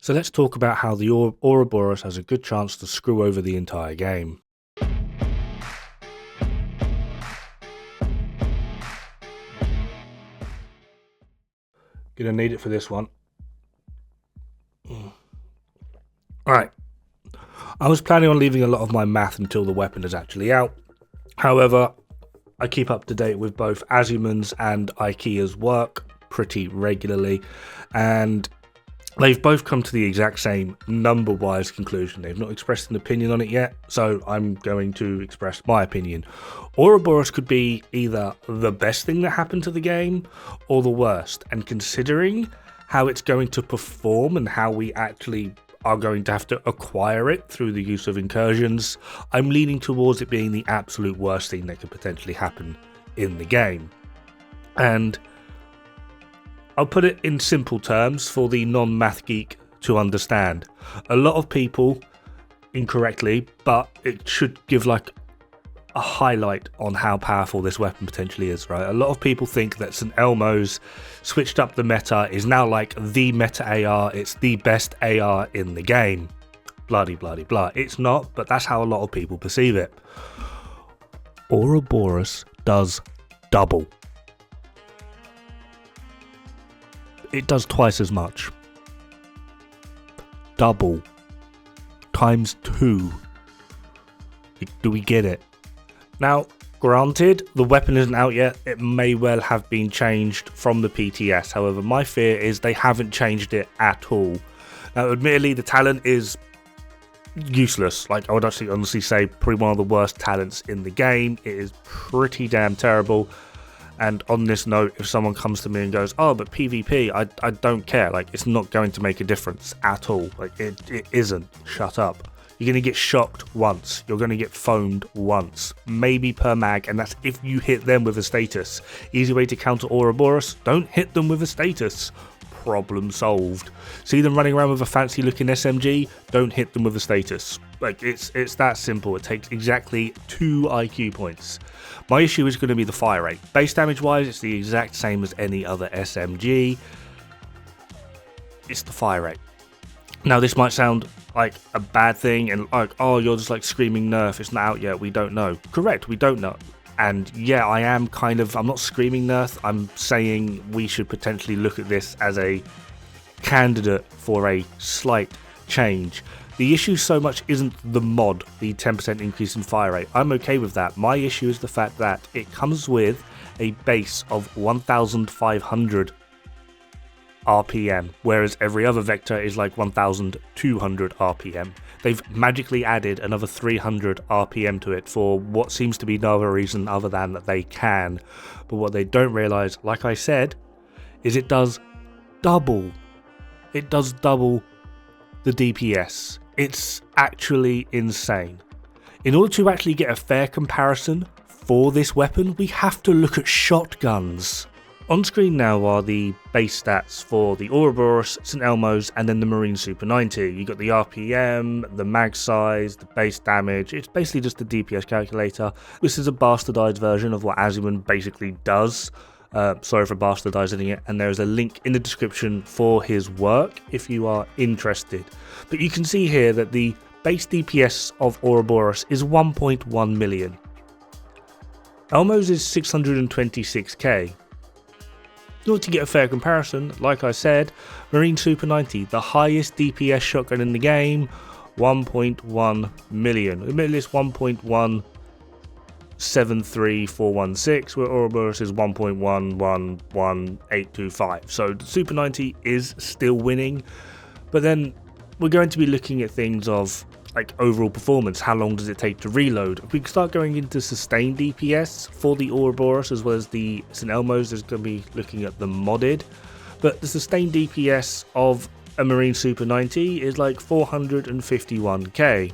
So let's talk about how the Ouroboros has a good chance to screw over the entire game. Gonna need it for this one. Alright. I was planning on leaving a lot of my math until the weapon is actually out. However, I keep up to date with both Azumann's and IKEA's work pretty regularly, and they've both come to the exact same number-wise conclusion. They've not expressed an opinion on it yet, so I'm going to express my opinion. Ouroboros could be either the best thing that happened to the game or the worst, and considering how it's going to perform and how we actually are going to have to acquire it through the use of incursions, I'm leaning towards it being the absolute worst thing that could potentially happen in the game. And I'll put it in simple terms for the non-math geek to understand. A lot of people, incorrectly, but it should give like a highlight on how powerful this weapon potentially is, right? A lot of people think that St. Elmo's switched up the meta, is now like the meta AR, it's the best AR in the game. Bloody blah. It's not, but that's how a lot of people perceive it. Ouroboros does double. It does twice as much. Double. Times 2. Do we get it? Now, granted, the weapon isn't out yet. It may well have been changed from the PTS. However, my fear is they haven't changed it at all. Now, admittedly, the talent is useless. Like, I would actually honestly say probably one of the worst talents in the game. It is pretty damn terrible. And on this note, if someone comes to me and goes, oh, but PvP, I don't care. Like, it's not going to make a difference at all. Like, it isn't. Shut up. You're going to get shocked once. You're going to get foamed once. Maybe per mag, and that's if you hit them with a status. Easy way to counter Ouroboros, don't hit them with a status. Problem solved. See them running around with a fancy looking SMG, don't hit them with a status. Like, it's that simple. It takes exactly 2 IQ points. My issue is going to be the fire rate. Base damage wise, it's the exact same as any other SMG. It's the fire rate. Now, this might sound like a bad thing and like, oh, you're just like screaming nerf, it's not out yet, we don't know. Correct, we don't know. And yeah, I'm not screaming nerf, I'm saying we should potentially look at this as a candidate for a slight change. The issue so much isn't the mod, the 10% increase in fire rate. I'm okay with that. My issue is the fact that it comes with a base of 1,500 RPM, whereas every other vector is like 1,200 RPM. They've magically added another 300 RPM to it for what seems to be no other reason other than that they can. But what they don't realise, like I said, is it does double. It does double the DPS. It's actually insane. In order to actually get a fair comparison for this weapon, we have to look at shotguns. On screen now are the base stats for the Ouroboros, St. Elmo's, and then the Marine Super 90. You got the RPM, the mag size, the base damage. It's basically just a DPS calculator. This is a bastardized version of what Azumann basically does. Sorry for bastardizing it, and there is a link in the description for his work if you are interested. But you can see here that the base DPS of Ouroboros is 1.1 million. Elmo's is 626k. In order to get a fair comparison, like I said, Marine Super 90, the highest DPS shotgun in the game, 1.1 million. Admittedly, it's 1.173416, where Ouroboros is 1.111825. So the Super 90 is still winning, but then we're going to be looking at things of like overall performance. How long does it take to reload? If we start going into sustained DPS for the Ouroboros as well as the St. Elmo's, there's going to be looking at the modded. But the sustained DPS of a Marine Super 90 is like 451k.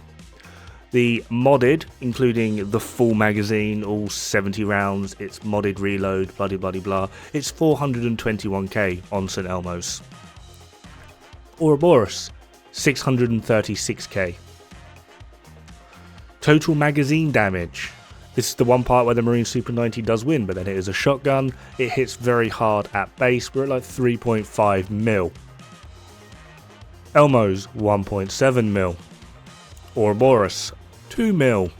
The modded, including the full magazine, all 70 rounds, it's modded reload, blah blah blah, it's 421k on St. Elmo's. Ouroboros, 636k. Total magazine damage. This is the one part where the Marine Super 90 does win, but then it is a shotgun. It hits very hard at base. We're at like 3.5 mil. Elmo's 1.7 mil. Ouroboros 2 mil.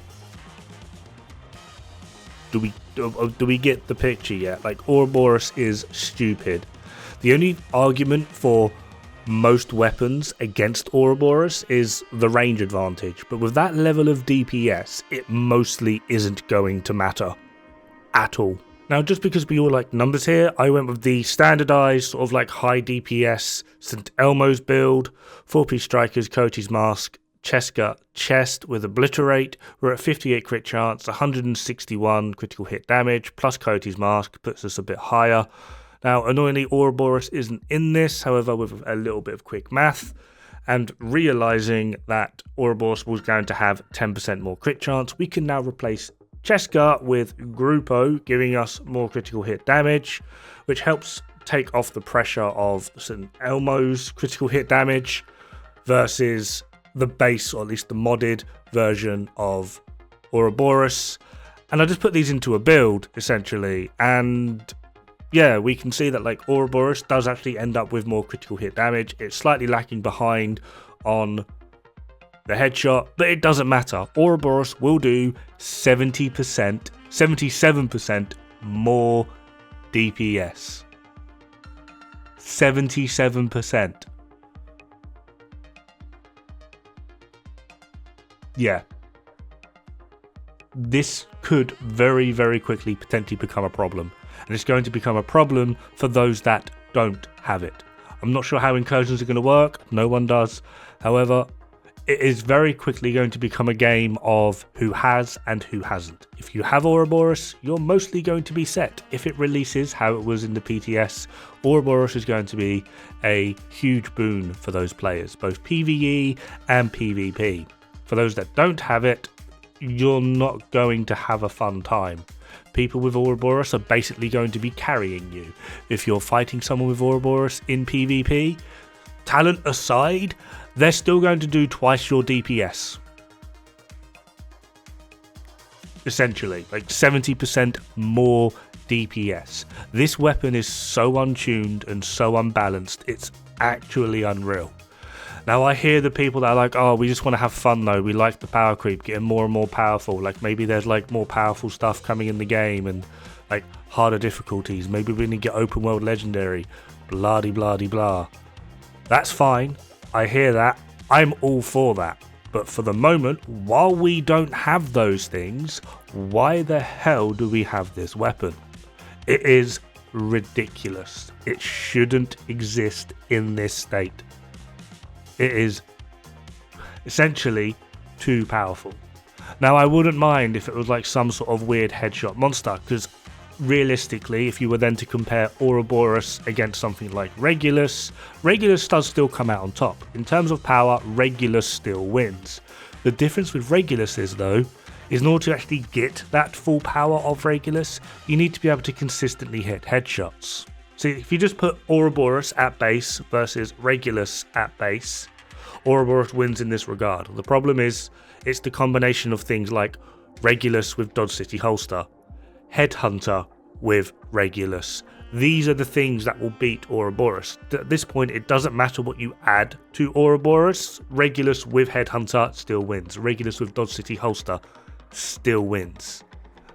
Do we get the picture yet? Like, Ouroboros is stupid. The only argument for most weapons against Ouroboros is the range advantage, but with that level of DPS, it mostly isn't going to matter at all. Now, just because we all like numbers here, I went with the standardized sort of like high DPS St. Elmo's build, 4-piece strikers, Coach's mask, chest gut, chest with obliterate. We're at 58 crit chance, 161 critical hit damage, plus Coach's mask puts us a bit higher. Now, annoyingly, Ouroboros isn't in this, however, with a little bit of quick math, and realizing that Ouroboros was going to have 10% more crit chance, we can now replace Chesca with Grupo, giving us more critical hit damage, which helps take off the pressure of St. Elmo's critical hit damage versus the base, or at least the modded version of Ouroboros. And I just put these into a build, essentially, and yeah, we can see that like Ouroboros does actually end up with more critical hit damage. It's slightly lacking behind on the headshot, but it doesn't matter. Ouroboros will do 70%, 77% more DPS. 77%. Yeah. This could very, very quickly potentially become a problem. And it's going to become a problem for those that don't have it. I'm not sure how incursions are going to work. No one does. However, it is very quickly going to become a game of who has and who hasn't. If you have Ouroboros, you're mostly going to be set. If it releases how it was in the PTS, Ouroboros is going to be a huge boon for those players, both PvE and PvP. For those that don't have it, you're not going to have a fun time. People with Ouroboros are basically going to be carrying you. If you're fighting someone with Ouroboros in PvP, talent aside, they're still going to do twice your DPS. Essentially, like 70% more DPS. This weapon is so untuned and so unbalanced, it's actually unreal. Now, I hear the people that are like, oh, we just want to have fun though, we like the power creep, getting more and more powerful, like maybe there's like more powerful stuff coming in the game and like harder difficulties, maybe we need to get open world legendary, blah de blah de blah. That's fine, I hear that, I'm all for that, but for the moment, while we don't have those things, why the hell do we have this weapon? It is ridiculous. It shouldn't exist in this state. It is essentially too powerful. Now, I wouldn't mind if it was like some sort of weird headshot monster, because realistically, if you were then to compare Ouroboros against something like Regulus, Regulus does still come out on top. In terms of power, Regulus still wins. The difference with Regulus is, though, is in order to actually get that full power of Regulus, you need to be able to consistently hit headshots. See, if you just put Ouroboros at base versus Regulus at base, Ouroboros wins in this regard. The problem is, it's the combination of things like Regulus with Dodge City Holster, Headhunter with Regulus. These are the things that will beat Ouroboros. At this point, it doesn't matter what you add to Ouroboros. Regulus with Headhunter still wins. Regulus with Dodge City Holster still wins.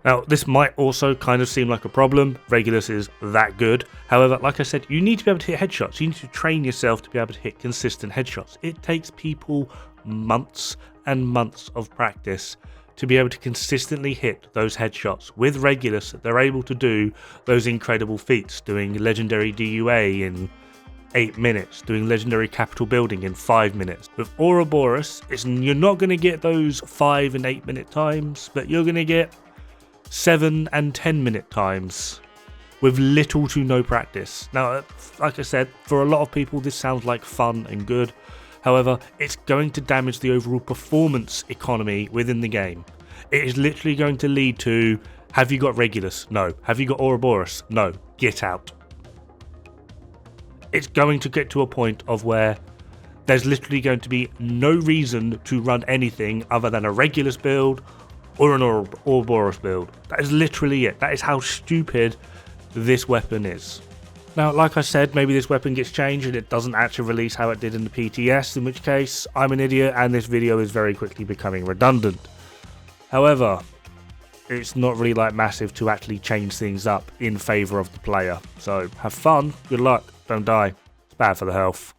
Now, this might also kind of seem like a problem. Regulus is that good. However, like I said, you need to be able to hit headshots. You need to train yourself to be able to hit consistent headshots. It takes people months and months of practice to be able to consistently hit those headshots. With Regulus, they're able to do those incredible feats, doing legendary DUA in 8 minutes, doing legendary capital building in 5 minutes. With Ouroboros, you're not going to get those 5 and 8 minute times, but you're going to get 7 and 10 minute times with little to no practice. Now, like I said, for a lot of people this sounds like fun and good. However, it's going to damage the overall performance economy within the game. It is literally going to lead to, have you got Regulus? No. Have you got Ouroboros? No. Get out. It's going to get to a point of where there's literally going to be no reason to run anything other than a Regulus build or an Ouroboros build. That is literally it. That is how stupid this weapon is. Now, like I said, maybe this weapon gets changed and it doesn't actually release how it did in the PTS, in which case I'm an idiot and this video is very quickly becoming redundant. However, it's not really like massive to actually change things up in favour of the player. So have fun, good luck, don't die, it's bad for the health.